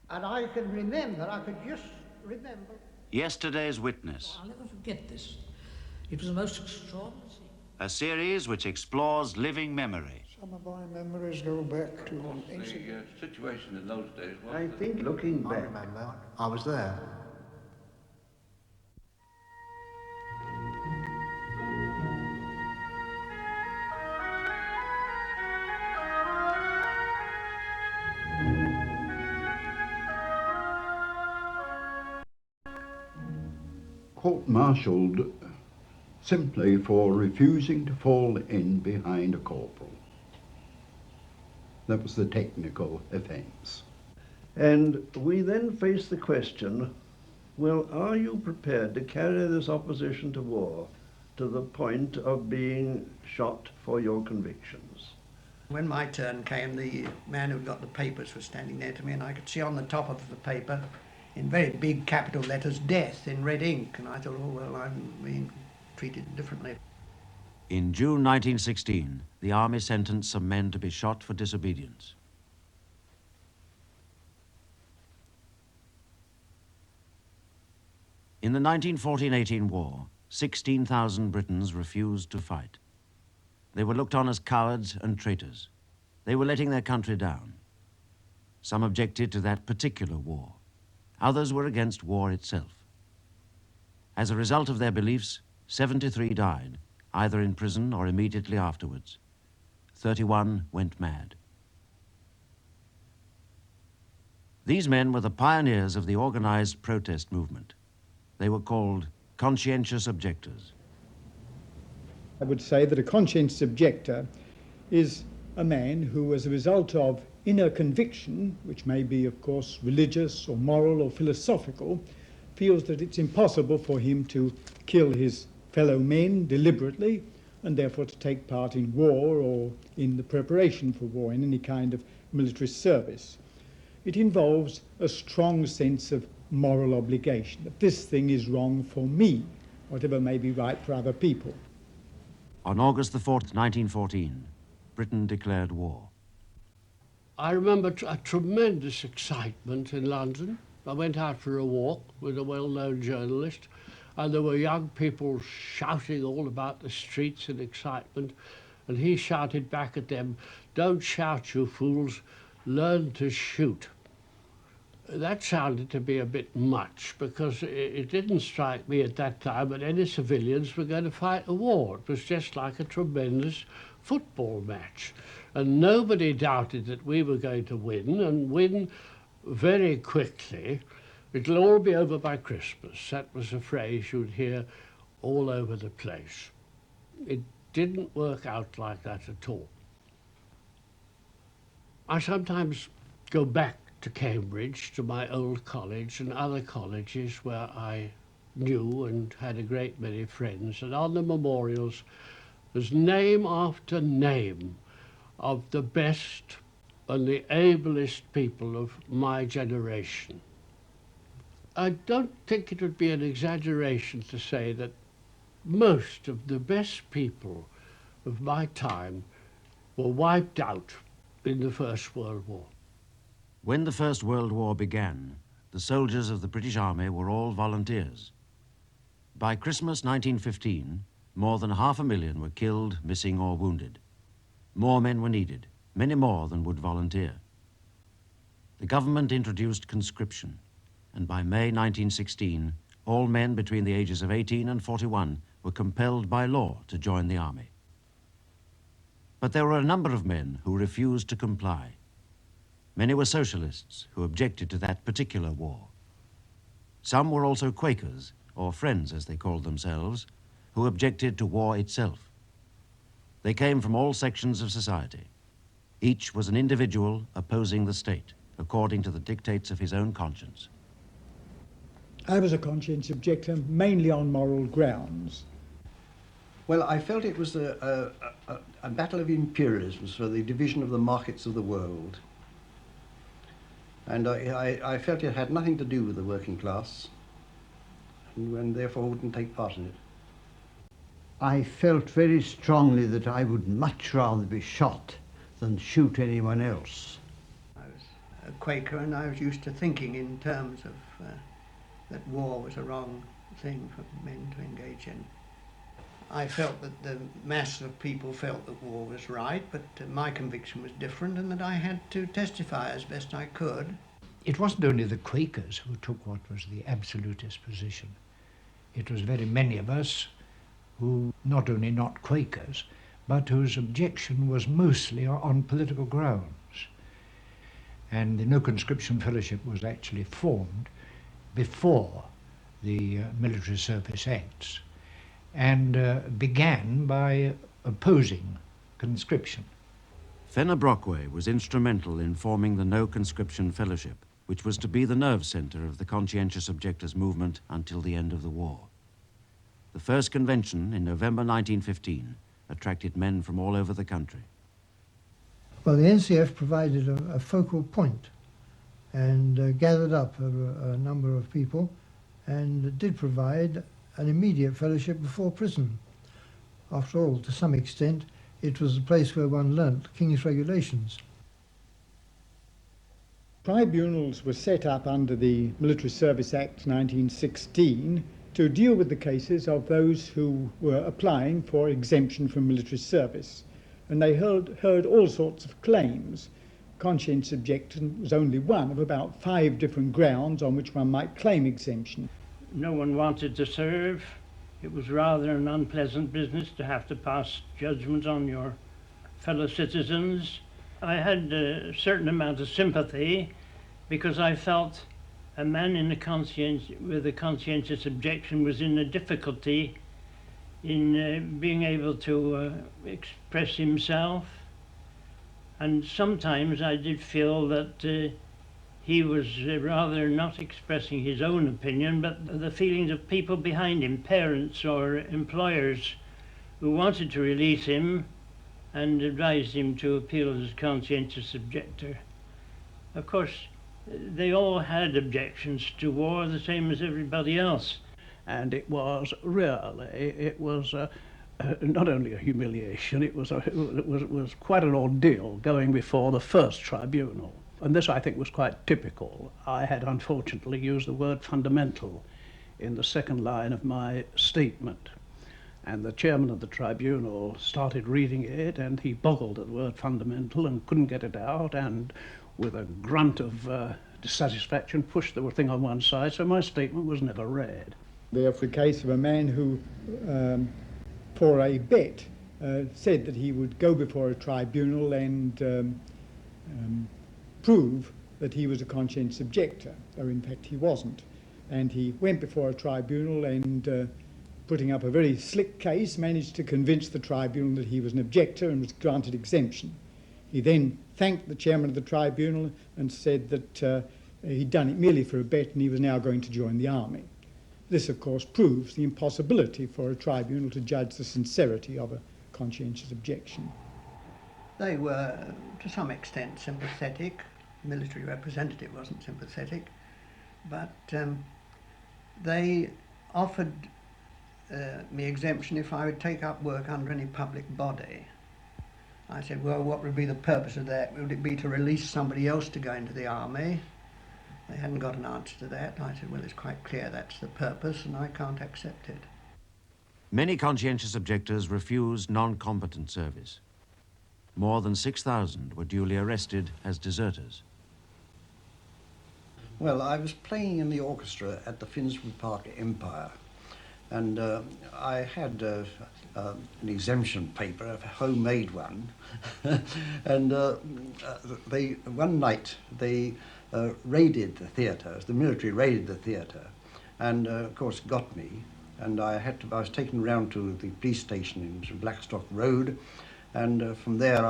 And I can remember, I could just remember. Yesterday's Witness. I'll never forget this. It was the most extraordinary scene. A series which explores living memory. Some of my memories go back to an incident. The situation in those days was... I think, looking back, I remember. I was there. court-martialed simply for refusing to fall in behind a corporal. That was the technical offence. And we then face the question, well, are you prepared to carry this opposition to war to the point of being shot for your convictions? When my turn came, the man who'd got the papers was standing there to me, and I could see on the top of the paper, in very big capital letters, death in red ink. And I thought, oh, well, I'm being treated differently. In June 1916, the army sentenced some men to be shot for disobedience. In the 1914-18 war, 16,000 Britons refused to fight. They were looked on as cowards and traitors. They were letting their country down. Some objected to that particular war. Others were against war itself. As a result of their beliefs, 73 died, either in prison or immediately afterwards. 31 went mad. These men were the pioneers of the organized protest movement. They were called conscientious objectors. I would say that a conscientious objector is a man who, as a result of inner conviction, which may be, of course, religious or moral or philosophical, feels that it's impossible for him to kill his fellow men deliberately and therefore to take part in war or in the preparation for war, in any kind of military service. It involves a strong sense of moral obligation, that this thing is wrong for me, whatever may be right for other people. On August the 4th, 1914, Britain declared war. I remember a tremendous excitement in London. I went out for a walk with a well-known journalist, and there were young people shouting all about the streets in excitement, and he shouted back at them, "Don't shout, you fools, learn to shoot." That sounded to be a bit much, because it didn't strike me at that time that any civilians were going to fight a war. It was just like a tremendous football match. And nobody doubted that we were going to win, and win very quickly. It'll all be over by Christmas. That was a phrase you'd hear all over the place. It didn't work out like that at all. I sometimes go back to Cambridge, to my old college and other colleges where I knew and had a great many friends, and on the memorials there's name after name of the best and the ablest people of my generation. I don't think it would be an exaggeration to say that most of the best people of my time were wiped out in the First World War. When the First World War began, the soldiers of the British Army were all volunteers. By Christmas 1915, more than 500,000 were killed, missing or wounded. More men were needed, many more than would volunteer. The government introduced conscription, and by May 1916, all men between the ages of 18 and 41 were compelled by law to join the army. But there were a number of men who refused to comply. Many were socialists who objected to that particular war. Some were also Quakers, or Friends as they called themselves, who objected to war itself. They came from all sections of society. Each was an individual opposing the state, according to the dictates of his own conscience. I was a conscientious objector mainly on moral grounds. Well, I felt it was a battle of imperialism for the division of the markets of the world. And I felt it had nothing to do with the working class, and therefore wouldn't take part in it. I felt very strongly that I would much rather be shot than shoot anyone else. I was a Quaker, and I was used to thinking in terms of that war was a wrong thing for men to engage in. I felt that the mass of people felt that war was right, but my conviction was different, and that I had to testify as best I could. It wasn't only the Quakers who took what was the absolutist position. It was very many of us who, not only not Quakers, but whose objection was mostly on political grounds. And the No Conscription Fellowship was actually formed before the Military Service Acts, and began by opposing conscription. Fenner Brockway was instrumental in forming the No Conscription Fellowship, which was to be the nerve centre of the conscientious objectors movement until the end of the war. The first convention in November 1915 attracted men from all over the country. Well, the NCF provided a focal point and gathered up a number of people, and did provide an immediate fellowship before prison. After all, to some extent, it was the place where one learnt King's regulations. Tribunals were set up under the Military Service Act 1916 to deal with the cases of those who were applying for exemption from military service. And they heard all sorts of claims. Conscientious objection was only one of about 5 different grounds on which one might claim exemption. No one wanted to serve. It was rather an unpleasant business to have to pass judgment on your fellow citizens. I had a certain amount of sympathy because I felt a man with a conscientious objection was in a difficulty in being able to express himself. And sometimes I did feel that he was rather not expressing his own opinion, but the feelings of people behind him, parents or employers, who wanted to release him and advised him to appeal as a conscientious objector. Of course, they all had objections to war, the same as everybody else. And it was not only a humiliation, it was quite an ordeal going before the first tribunal. And this, I think, was quite typical. I had unfortunately used the word fundamental in the second line of my statement. And the chairman of the tribunal started reading it, and he boggled at the word fundamental and couldn't get it out, and with a grunt of dissatisfaction pushed the thing on one side, so my statement was never read. Therefore, a case of a man who, for a bet, said that he would go before a tribunal and prove that he was a conscientious objector, though in fact he wasn't. And he went before a tribunal and, putting up a very slick case, managed to convince the tribunal that he was an objector and was granted exemption. He then thanked the chairman of the tribunal and said that he'd done it merely for a bet and he was now going to join the army. This, of course, proves the impossibility for a tribunal to judge the sincerity of a conscientious objection. They were, to some extent, sympathetic. The military representative wasn't sympathetic, but they offered me exemption if I would take up work under any public body. I said, well, what would be the purpose of that? Would it be to release somebody else to go into the army? They hadn't got an answer to that. I said, well, it's quite clear that's the purpose and I can't accept it. Many conscientious objectors refused non-combatant service. More than 6,000 were duly arrested as deserters. Well, I was playing in the orchestra at the Finsbury Park Empire, and I had an exemption paper, a homemade one, and one night they raided the theatre. The military raided the theatre, and of course got me. And I was taken round to the police station in Blackstock Road, and from there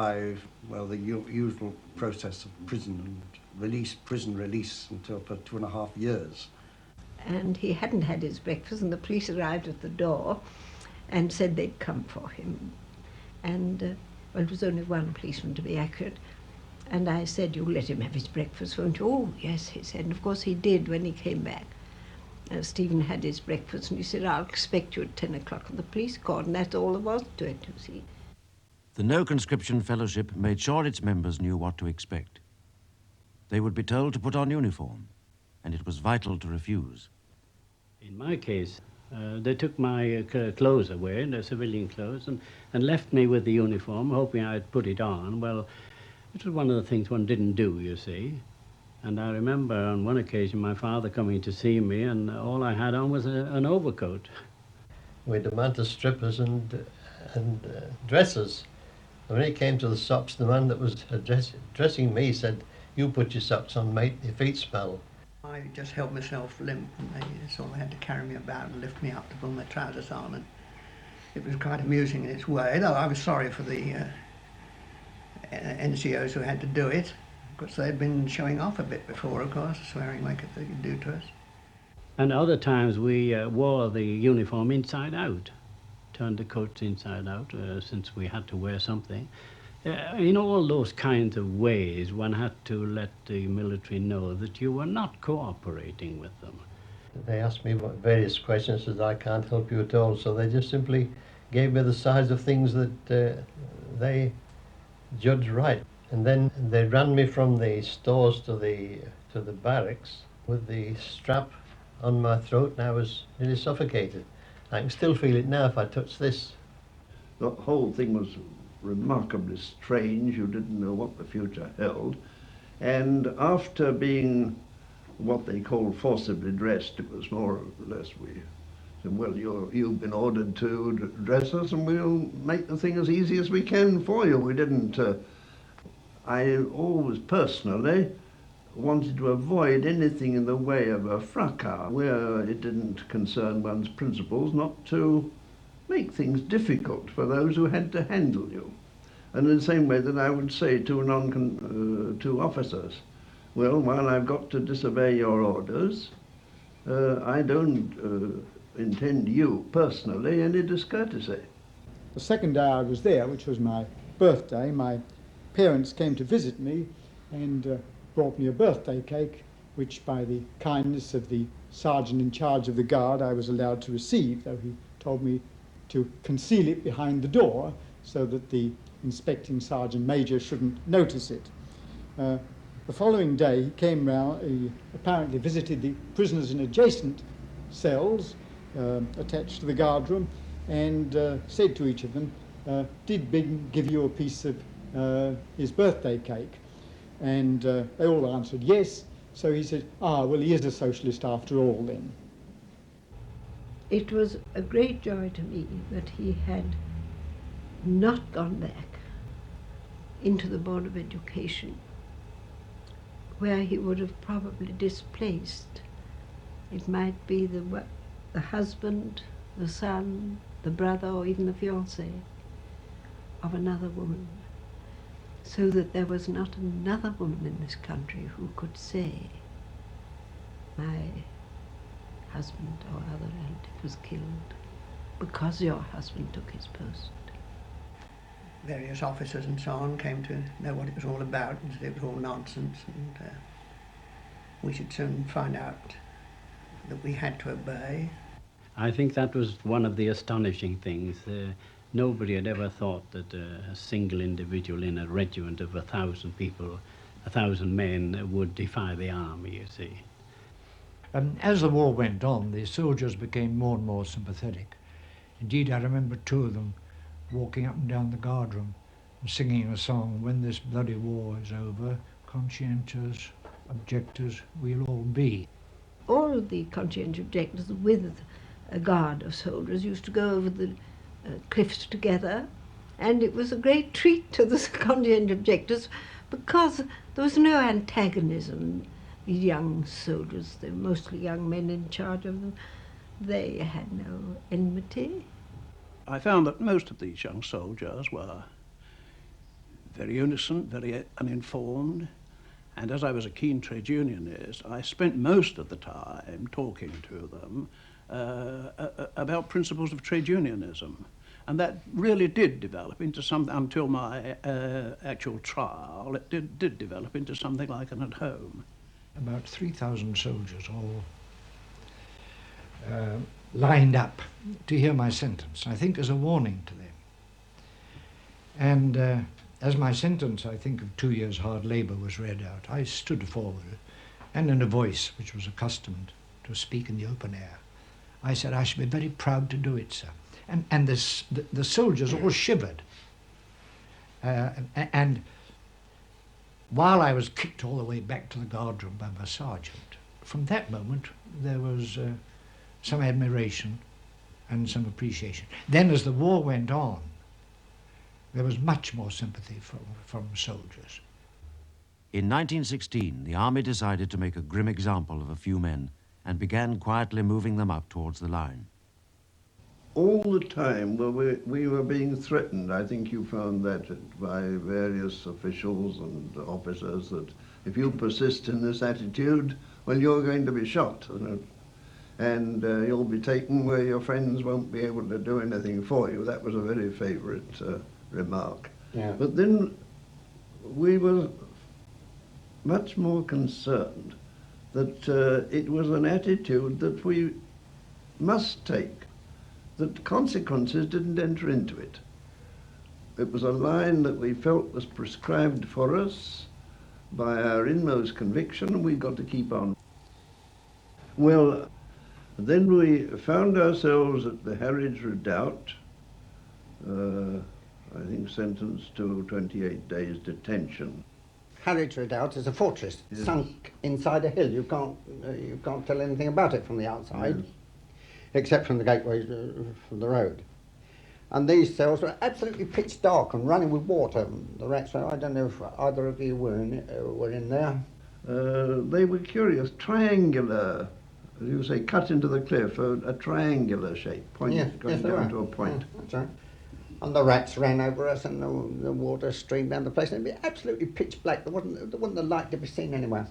the usual process of prison release until for 2.5 years. And he hadn't had his breakfast, and the police arrived at the door and said they'd come for him. And well, it was only one policeman, to be accurate. And I said, you'll let him have his breakfast, won't you? Oh, yes, he said. And of course he did when he came back. Stephen had his breakfast, and he said, I'll expect you at 10 o'clock at the police court, and that's all there was to it, you see. The No Conscription Fellowship made sure its members knew what to expect. They would be told to put on uniform, and it was vital to refuse. In my case, they took my clothes away, the civilian clothes, and left me with the uniform, hoping I'd put it on. Well, it was one of the things one didn't do, you see. And I remember on one occasion my father coming to see me, and all I had on was an overcoat. We demanded strippers and dressers. And when it came to the socks, the man that was dressing me said, "You put your socks on, mate, your feet smell." I just held myself limp, and they sort of had to carry me about and lift me up to put my trousers on, and it was quite amusing in its way, though I was sorry for the NCOs who had to do it, because they'd been showing off a bit before, of course, swearing like they could do to us. And other times we wore the uniform inside out, turned the coats inside out, since we had to wear something. In all those kinds of ways, one had to let the military know that you were not cooperating with them. They asked me various questions, said I can't help you at all, so they just simply gave me the size of things that they judged right. And then they ran me from the stores to the barracks with the strap on my throat, and I was nearly suffocated. I can still feel it now if I touch this. The whole thing was remarkably strange. You didn't know what the future held. And after being what they call forcibly dressed, it was more or less we said, well, you've been ordered to dress us and we'll make the thing as easy as we can for you. We didn't, I always personally wanted to avoid anything in the way of a fracas where it didn't concern one's principles, not to make things difficult for those who had to handle you. And in the same way that I would say to officers, well, while I've got to disobey your orders, I don't intend you personally any discourtesy. The second day I was there, which was my birthday, my parents came to visit me and brought me a birthday cake, which by the kindness of the sergeant in charge of the guard I was allowed to receive, though he told me to conceal it behind the door so that the inspecting sergeant major shouldn't notice it. The following day he came round, he apparently visited the prisoners in adjacent cells attached to the guard room, and said to each of them, did Bing give you a piece of his birthday cake? And they all answered yes. So he said, well, he is a socialist after all then. It was a great joy to me that he had not gone back into the Board of Education, where he would have probably displaced. It might be the husband, the son, the brother, or even the fiancé of another woman, so that there was not another woman in this country who could say, my husband or other relative was killed because your husband took his post. Various officers and so on came to know what it was all about and said it was all nonsense, and we should soon find out that we had to obey. I think that was one of the astonishing things. Nobody had ever thought that a single individual in a regiment of 1,000 people, 1,000 men, would defy the army, you see. As the war went on, the soldiers became more and more sympathetic. Indeed, I remember two of them walking up and down the guard room and singing a song, "When this bloody war is over, conscientious objectors we'll all be." All of the conscientious objectors with a guard of soldiers used to go over the cliffs together, and it was a great treat to the conscientious objectors because there was no antagonism. These young soldiers, they were mostly young men in charge of them, they had no enmity. I found that most of these young soldiers were very innocent, very uninformed, and as I was a keen trade unionist, I spent most of the time talking to them about principles of trade unionism. And that really did develop into something, until my actual trial, it did develop into something like an at home. About 3,000 soldiers all lined up to hear my sentence, I think as a warning to them. And As my sentence, I think, of 2 years hard labour was read out, I stood forward, and in a voice which was accustomed to speak in the open air, I said, I should be very proud to do it, sir. And the soldiers all shivered. And while I was kicked all the way back to the guardroom by my sergeant, from that moment there was some admiration and some appreciation. Then as the war went on, there was much more sympathy from soldiers. In 1916, the army decided to make a grim example of a few men and began quietly moving them up towards the line. All the time we were being threatened. I think you found that by various officials and officers, that if you persist in this attitude, well, you're going to be shot, and you'll be taken where your friends won't be able to do anything for you. That was a very favourite remark. Yeah. But then we were much more concerned that it was an attitude that we must take, that consequences didn't enter into it. It was a line that we felt was prescribed for us by our inmost conviction, and we got to keep on. Well, then we found ourselves at the Harwich Redoubt, I think sentenced to 28 days detention. Harwich Redoubt is a fortress sunk inside a hill. You can't tell anything about it from the outside, except from the gateway from the road. And these cells were absolutely pitch dark and running with water. The rats, I don't know if either of you were in there. They were curious, triangular, as you say, cut into the cliff, a triangular shape, going down to a point. Yeah, that's right. And the rats ran over us, and the water streamed down the place, and it'd be absolutely pitch black. There wasn't a light to be seen anywhere.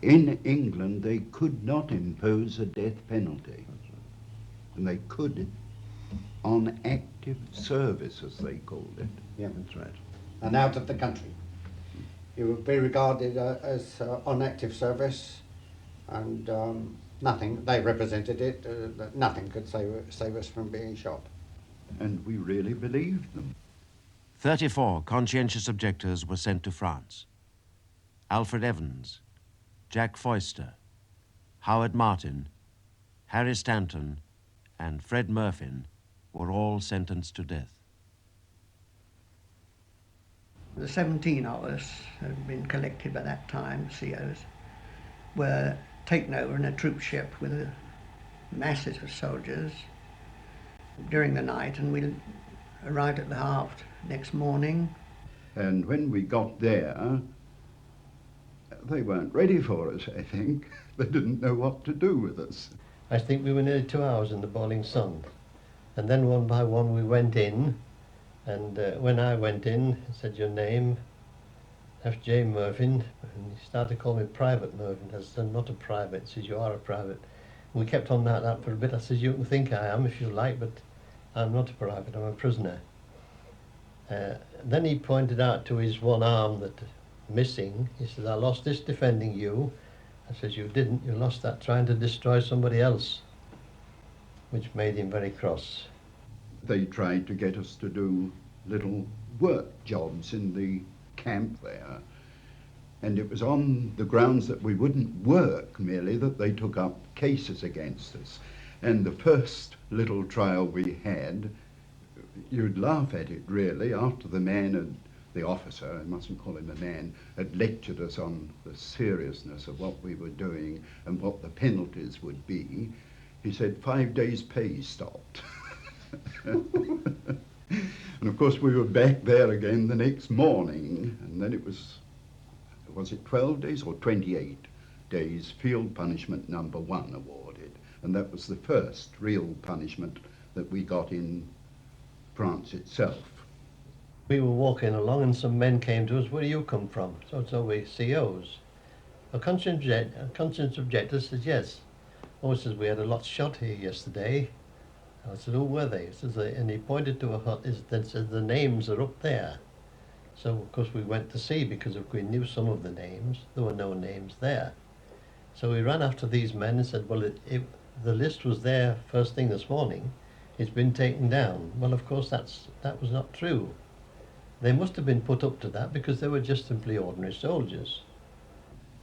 In England, they could not impose a death penalty, and they could on active service, as they called it. Yeah, that's right. And out of the country. You would be regarded as on active service, and nothing, they represented it, that nothing could save us from being shot. And we really believed them. 34 conscientious objectors were sent to France. Alfred Evans, Jack Foister, Howard Martin, Harry Stanton, and Fred Murphin were all sentenced to death. The 17 of us had been collected by that time, COs, were taken over in a troop ship with masses of soldiers during the night, and we arrived at the Haft next morning. And when we got there, they weren't ready for us, I think. They didn't know what to do with us. I think we were nearly 2 hours in the boiling sun. And then one by one we went in, and when I went in, I said, your name, F.J. Murphin, and he started to call me Private Murphin. I said, I'm not a private. He says, you are a private. And we kept on like that for a bit. I said, you can think I am if you like, but I'm not a private, I'm a prisoner. Then he pointed out to his one arm that missing. He says, I lost this defending you. I says, you didn't, you lost that trying to destroy somebody else, which made him very cross. They tried to get us to do little work jobs in the camp there. And it was on the grounds that we wouldn't work merely that they took up cases against us. And the first little trial we had, you'd laugh at it really, after the man had, the officer, I mustn't call him a man, had lectured us on the seriousness of what we were doing and what the penalties would be. He said 5 days' pay stopped. And of course we were back there again the next morning, and then it was it 12 days or 28 days field punishment number 1 awarded, and that was the first real punishment that we got in France itself. We were walking along and some men came to us, where do you come from? So we COs. A conscience objector said yes. Oh, he says, we had a lot shot here yesterday. I said, who were they? He says, and he pointed to a hut that said the names are up there. So of course we went to see, because if we knew some of the names, there were no names there. So we ran after these men and said, well, the list was there first thing this morning. It's been taken down. Well, of course that was not true. They must have been put up to that because they were just simply ordinary soldiers.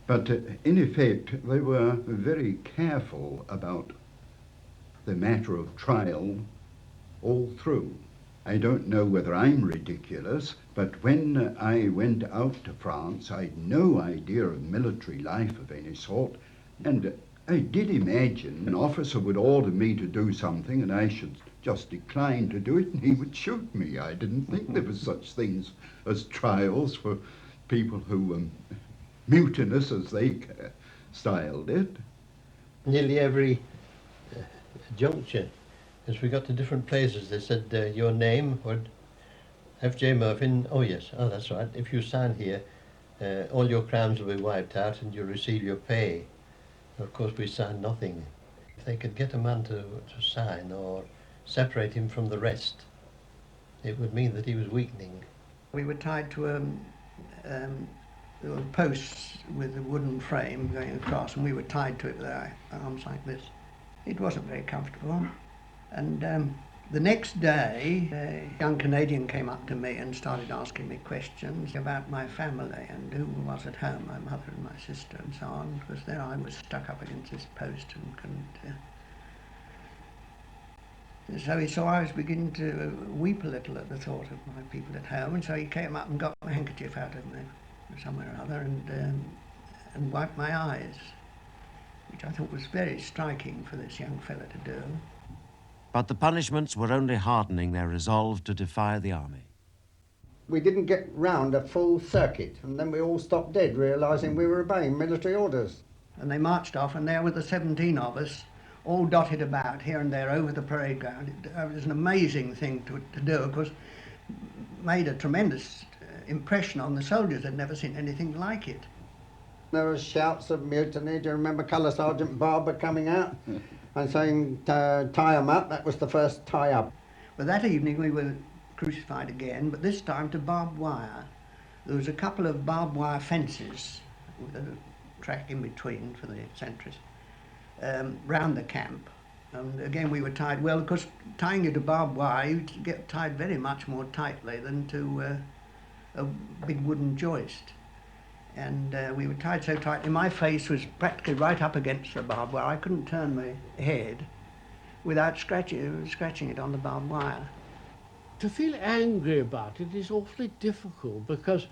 But in effect, they were very careful about the matter of trial all through. I don't know whether I'm ridiculous, but when I went out to France, I had no idea of military life of any sort, and I did imagine an officer would order me to do something and I should just decline to do it and he would shoot me. I didn't think there was such things as trials for people who were mutinous, as they styled it. Nearly every junction, as we got to different places, they said your name would F.J. Murphy. Oh yes, oh that's right. If you sign here, all your crimes will be wiped out and you'll receive your pay. Of course, we signed nothing. If they could get a man to sign or separate him from the rest, it would mean that he was weakening. We were tied to posts with a wooden frame going across, and we were tied to it with our arms like this. It wasn't very comfortable. And the next day, a young Canadian came up to me and started asking me questions about my family and who was at home, my mother and my sister and so on, because there I was stuck up against this post and couldn't... So he saw I was beginning to weep a little at the thought of my people at home, and so he came up and got a handkerchief out of me somewhere or other and wiped my eyes, which I thought was very striking for this young fella to do. But the punishments were only hardening their resolve to defy the army. We didn't get round a full circuit, and then we all stopped dead, realising we were obeying military orders. And they marched off, and there were the 17 of us, all dotted about here and there over the parade ground. It was an amazing thing to do, of course, made a tremendous impression on the soldiers. They'd never seen anything like it. There were shouts of mutiny. Do you remember Colour Sergeant Barber coming out and saying, tie 'em up? That was the first tie up. But that evening we were crucified again, but this time to barbed wire. There was a couple of barbed wire fences with a track in between for the sentries. Round the camp, and again we were tied. Well, because tying you to barbed wire, you get tied very much more tightly than to a big wooden joist, and we were tied so tightly my face was practically right up against the barbed wire. I couldn't turn my head without scratching it on the barbed wire. To feel angry about it is awfully difficult because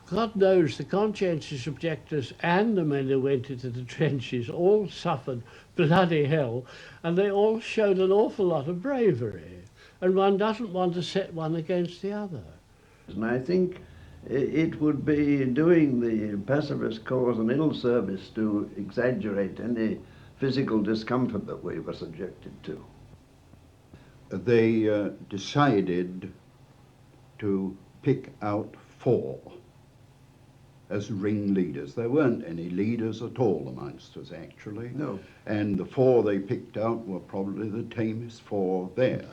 God knows the conscientious objectors and the men who went into the trenches all suffered bloody hell, and they all showed an awful lot of bravery, and one doesn't want to set one against the other. And I think it would be doing the pacifist cause an ill service to exaggerate any physical discomfort that we were subjected to. They decided to pick out 4 as ringleaders. There weren't any leaders at all amongst us, actually. No. And the 4 they picked out were probably the tamest 4 there.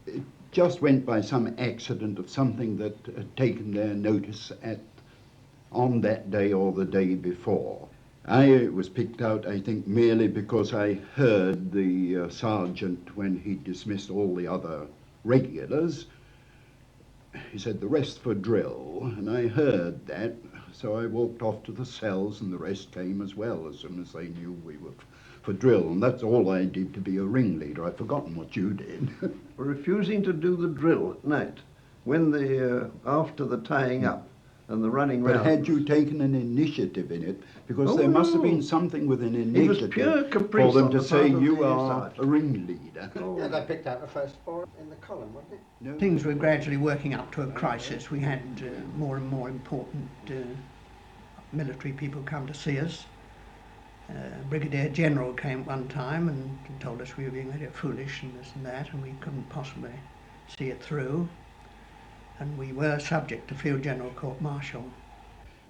It just went by some accident of something that had taken their notice on that day or the day before. I was picked out, I think, merely because I heard the sergeant, when he dismissed all the other regulars, he said, the rest for drill, and I heard that, so I walked off to the cells and the rest came as well as soon as they knew we were for drill, and that's all I did to be a ringleader. I've forgotten what you did. Refusing to do the drill at night, when after the tying up and the running round. But had you taken an initiative in it? Because there must have been something with an initiative It was pure caprice for them on to the say part of you the are sergeant. a ringleader. Yeah, they picked out the first 4 in the column, wasn't it? No. Things were gradually working up to a crisis. We had more and more important military people come to see us. Brigadier General came one time and told us we were being very foolish and this and that, and we couldn't possibly see it through. And we were subject to field general court-martial.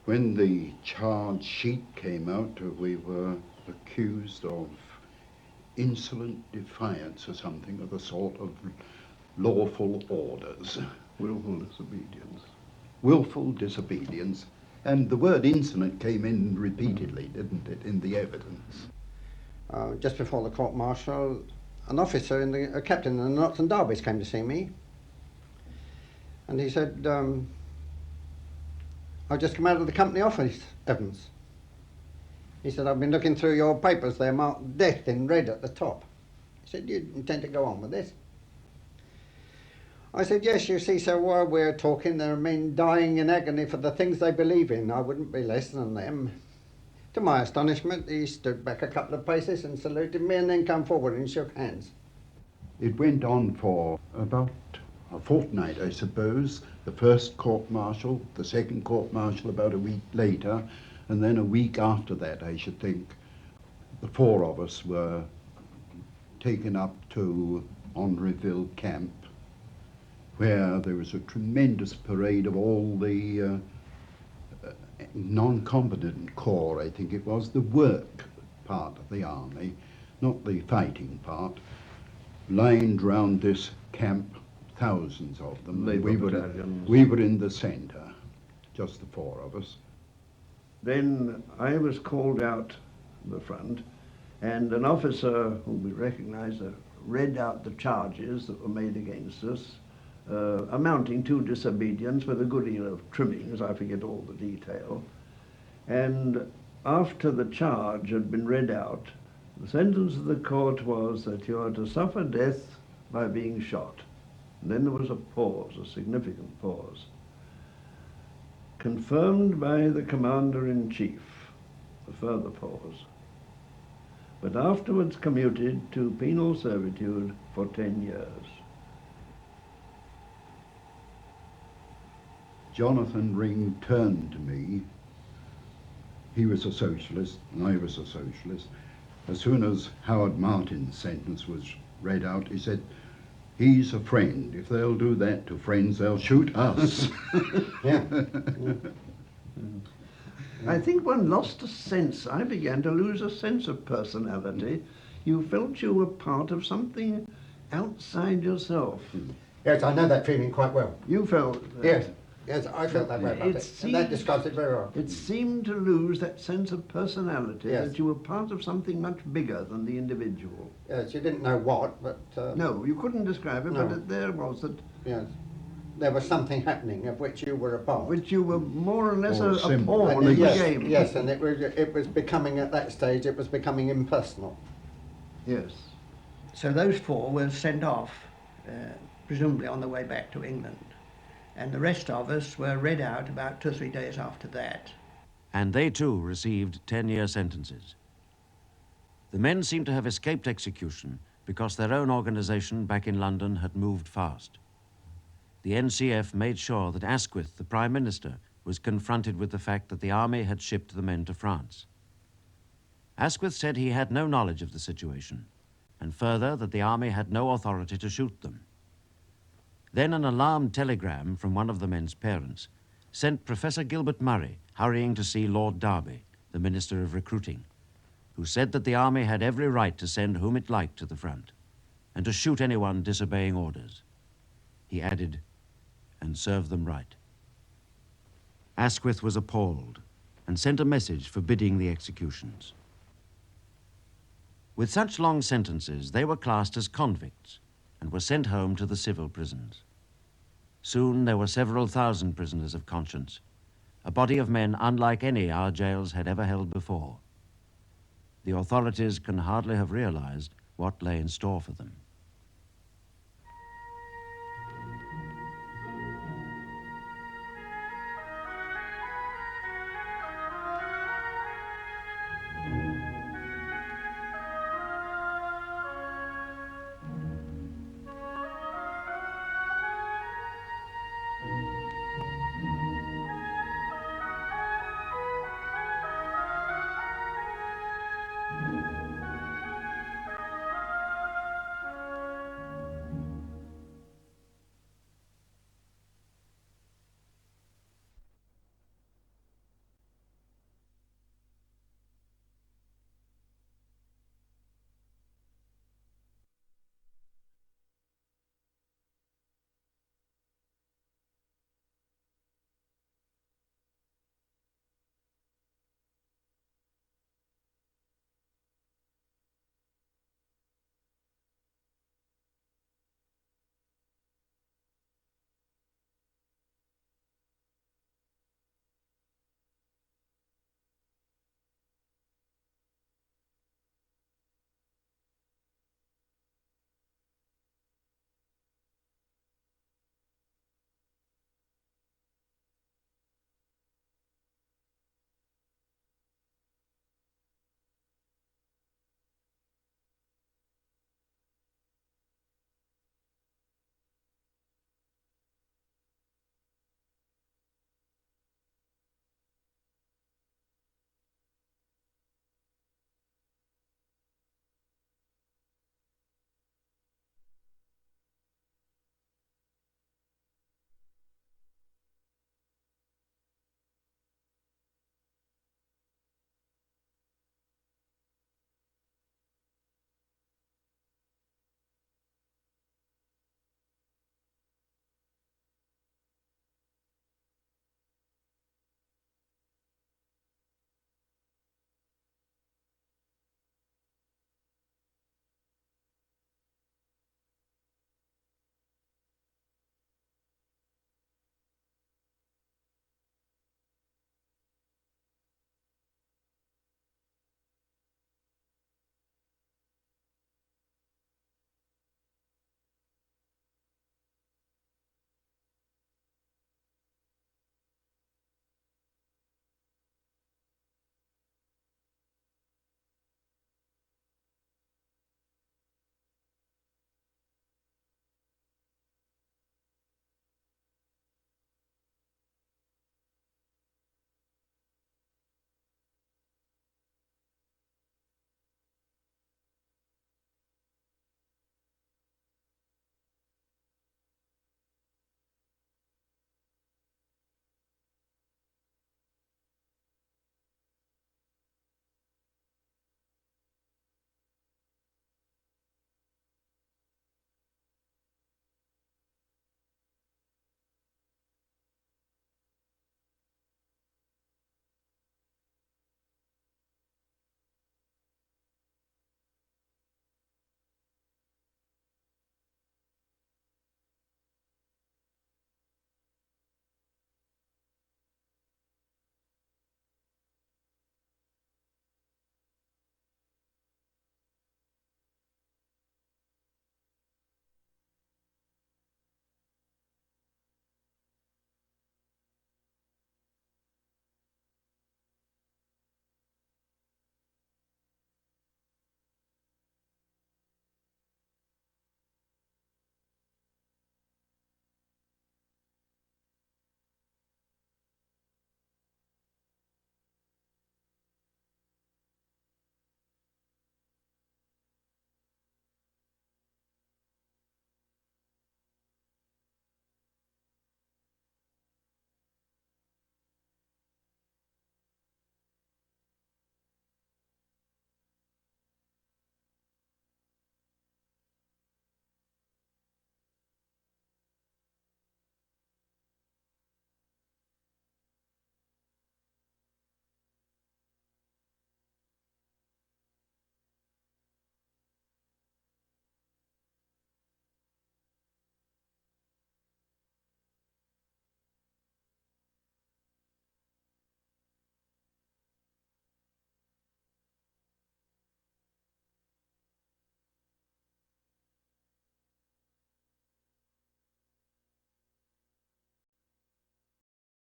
When the charge sheet came out, we were accused of insolent defiance or something of the sort of lawful orders. Willful disobedience. Willful disobedience. And the word insolent came in repeatedly, didn't it, in the evidence? Just before the court-martial, an officer, a captain in the Notts and Derbies came to see me. And he said, I've just come out of the company office, Evans. He said, I've been looking through your papers, they're marked death in red at the top. He said, do you intend to go on with this? I said, yes, you see, sir, while we're talking, there are men dying in agony for the things they believe in. I wouldn't be less than them. To my astonishment, he stood back a couple of paces and saluted me and then come forward and shook hands. It went on for about a fortnight, I suppose. The first court-martial, the second court-martial about a week later, and then a week after that, I should think, the four of us were taken up to Henryville camp, where there was a tremendous parade of all the non-combatant corps, I think it was, the work part of the army, not the fighting part, lined round this camp, thousands of them. We were in the centre, just the four of us. Then I was called out the front, and an officer whom we recognised read out the charges that were made against us, amounting to disobedience with a good deal of trimmings, I forget all the detail. And after the charge had been read out, the sentence of the court was that you are to suffer death by being shot. And then there was a pause, a significant pause, confirmed by the Commander-in-Chief, a further pause, but afterwards commuted to penal servitude for 10 years. Jonathan Ring turned to me. He was a socialist and I was a socialist. As soon as Howard Martin's sentence was read out, he said, he's a friend. If they'll do that to friends, they'll shoot us. Yeah. I think one lost a sense, I began to lose a sense of personality. You felt you were part of something outside yourself. Yes, I know that feeling quite well. You felt that? Yes, I felt that way about it. And that describes it very well. It seemed to lose that sense of personality, Yes. that you were part of something much bigger than the individual. Yes, you didn't know what, but... no, you couldn't describe it, No. but there was that... Yes. There was something happening of which you were a part. Which you were more or less Or a pawn symbol. in the Yes, game. yes, and it was becoming, at that stage, it was becoming impersonal. Yes. So those four were sent off, presumably on the way back to England. And the rest of us were read out about 2 or 3 days after that. And they too received 10-year sentences. The men seemed to have escaped execution because their own organization back in London had moved fast. The NCF made sure that Asquith, the Prime Minister, was confronted with the fact that the army had shipped the men to France. Asquith said he had no knowledge of the situation, and further that the army had no authority to shoot them. Then an alarmed telegram from one of the men's parents sent Professor Gilbert Murray hurrying to see Lord Derby, the Minister of Recruiting, who said that the army had every right to send whom it liked to the front and to shoot anyone disobeying orders. He added, and serve them right. Asquith was appalled and sent a message forbidding the executions. With such long sentences, they were classed as convicts and were sent home to the civil prisons. Soon there were several thousand prisoners of conscience, a body of men unlike any our jails had ever held before. The authorities can hardly have realized what lay in store for them.